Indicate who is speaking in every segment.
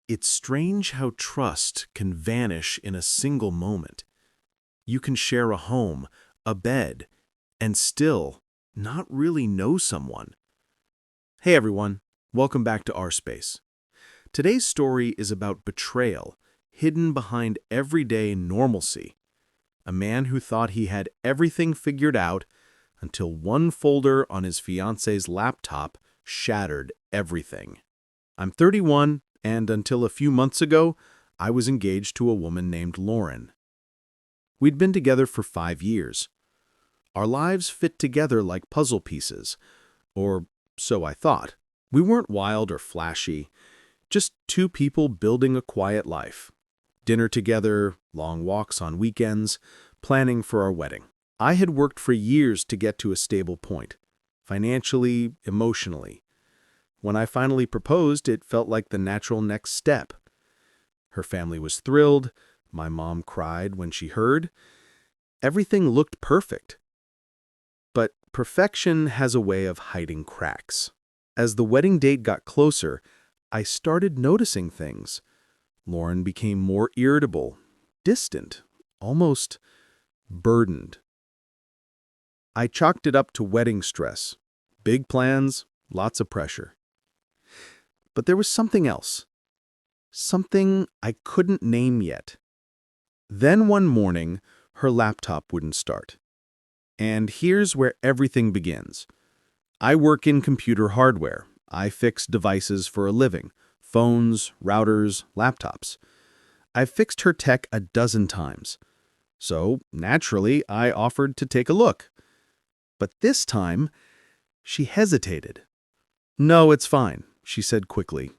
Speaker 1: It's strange how trust can vanish in a single moment. You can share a home, a bed, and still not really know someone. Hey everyone, welcome back to our space. Today's story is about betrayal, hidden behind everyday normalcy. A man who thought he had everything figured out until one folder on his fiancé's laptop shattered everything. I'm 31, and until a few months ago, I was engaged to a woman named Lauren. We'd been together for 5 years. Our lives fit together like puzzle pieces, or so I thought. We weren't wild or flashy, just two people building a quiet life. Dinner together, long walks on weekends, planning for our wedding. I had worked for years to get to a stable point, financially, emotionally. When I finally proposed, it felt like the natural next step. Her family was thrilled. My mom cried when she heard. Everything looked perfect. But perfection has a way of hiding cracks. As the wedding date got closer, I started noticing things. Lauren became more irritable, distant, almost burdened. I chalked it up to wedding stress. Big plans, lots of pressure. But there was something else. Something I couldn't name yet. Then one morning, her laptop wouldn't start. And here's where everything begins. I work in computer hardware. I fix devices for a living. Phones, routers, laptops. I've fixed her tech a dozen times. So, naturally, I offered to take a look. But this time, she hesitated. "No, it's fine," she said quickly.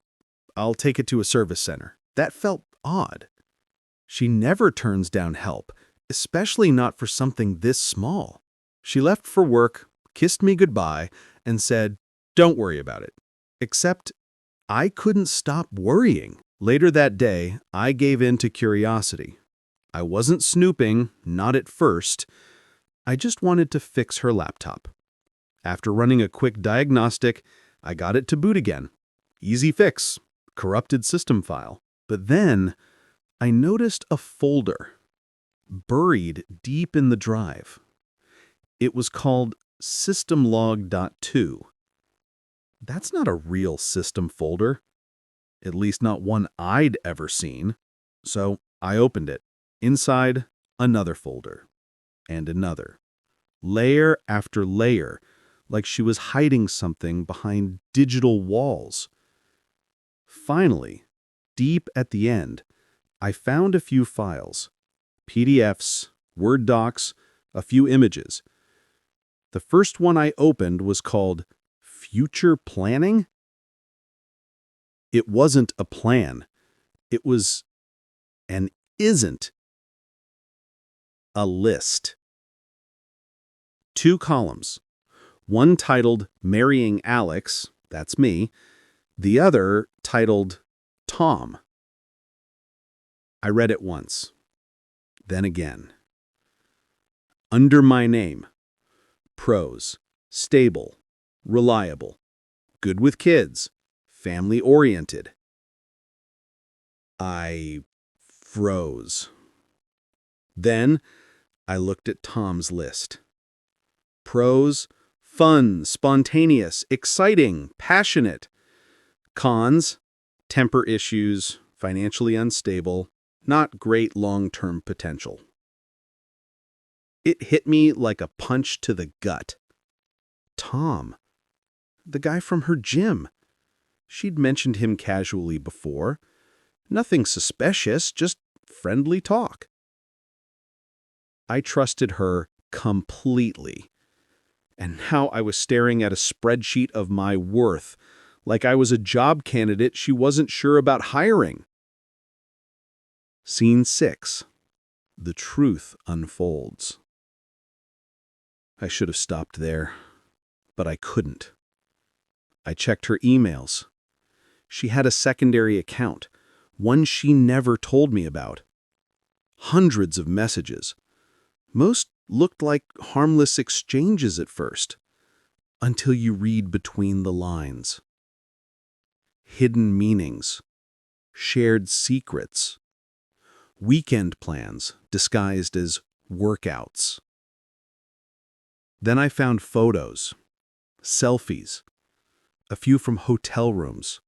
Speaker 1: "I'll take it to a service center." That felt odd. She never turns down help, especially not for something this small. She left for work, kissed me goodbye, and said, "Don't worry about it." Except, I couldn't stop worrying. Later that day, I gave in to curiosity. I wasn't snooping, not at first. I just wanted to fix her laptop. After running a quick diagnostic, I got it to boot again. Easy fix, corrupted system file. But then, I noticed a folder, buried deep in the drive. It was called systemlog.2. That's not a real system folder, at least not one I'd ever seen. So I opened it. Inside, another folder, and another. Layer after layer, like she was hiding something behind digital walls. Finally, deep at the end, I found a few files. PDFs, Word docs, a few images. The first one I opened was called Future Planning. It wasn't a plan. It was and isn't a list. 2 columns. One titled Marrying Alex, that's me. The other titled Tom. I read it once, then again. Under my name. Pros: stable, reliable, good with kids, family-oriented. I froze. Then I looked at Tom's list. Pros: fun, spontaneous, exciting, passionate. Cons: temper issues, financially unstable, not great long-term potential. It hit me like a punch to the gut. Tom, the guy from her gym. She'd mentioned him casually before. Nothing suspicious, just friendly talk. I trusted her completely. And now I was staring at a spreadsheet of my worth, like I was a job candidate she wasn't sure about hiring. Scene 6. The truth unfolds. I should have stopped there, but I couldn't. I checked her emails. She had a secondary account, one she never told me about. Hundreds of messages. Most looked like harmless exchanges at first, until you read between the lines. Hidden meanings, shared secrets, weekend plans disguised as workouts. Then I found photos, selfies, a few from hotel rooms.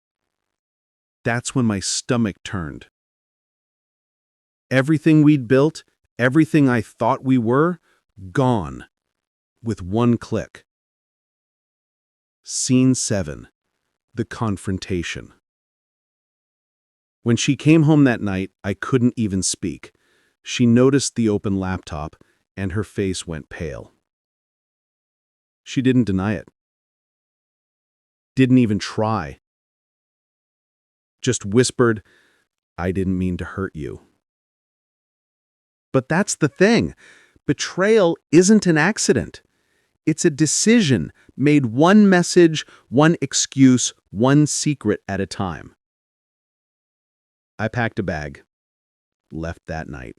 Speaker 1: That's when my stomach turned. Everything we'd built, everything I thought we were, gone, with one click. Scene 7. The confrontation. When she came home that night, I couldn't even speak. She noticed the open laptop, and her face went pale. She didn't deny it. Didn't even try. Just whispered, "I didn't mean to hurt you." But that's the thing. Betrayal isn't an accident. It's a decision made one message, one excuse, one secret at a time. I packed a bag, left that night.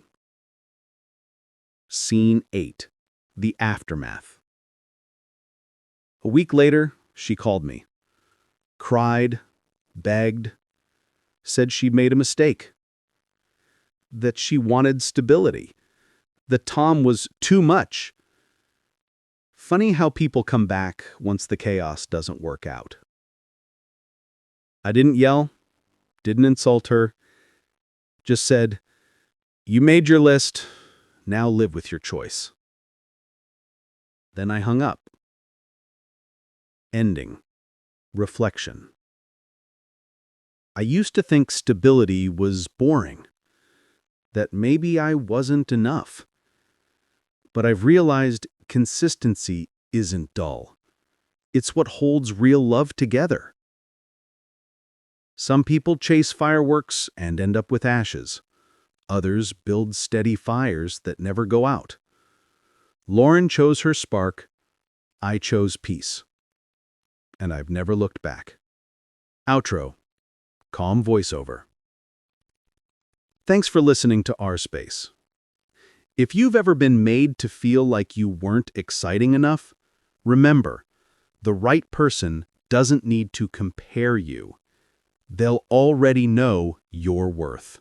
Speaker 1: Scene 8. The aftermath. A week later, she called me. Cried, begged, said she'd made a mistake. That she wanted stability. That Tom was too much. Funny how people come back once the chaos doesn't work out. I didn't yell, didn't insult her, just said, "You made your list, now live with your choice." Then I hung up. Ending. Reflection. I used to think stability was boring, that maybe I wasn't enough. But I've realized consistency isn't dull. It's what holds real love together. Some people chase fireworks and end up with ashes. Others build steady fires that never go out. Lauren chose her spark. I chose peace. And I've never looked back. Outro. Calm voiceover. Thanks for listening to Our Space. If you've ever been made to feel like you weren't exciting enough, remember, the right person doesn't need to compare you. They'll already know your worth.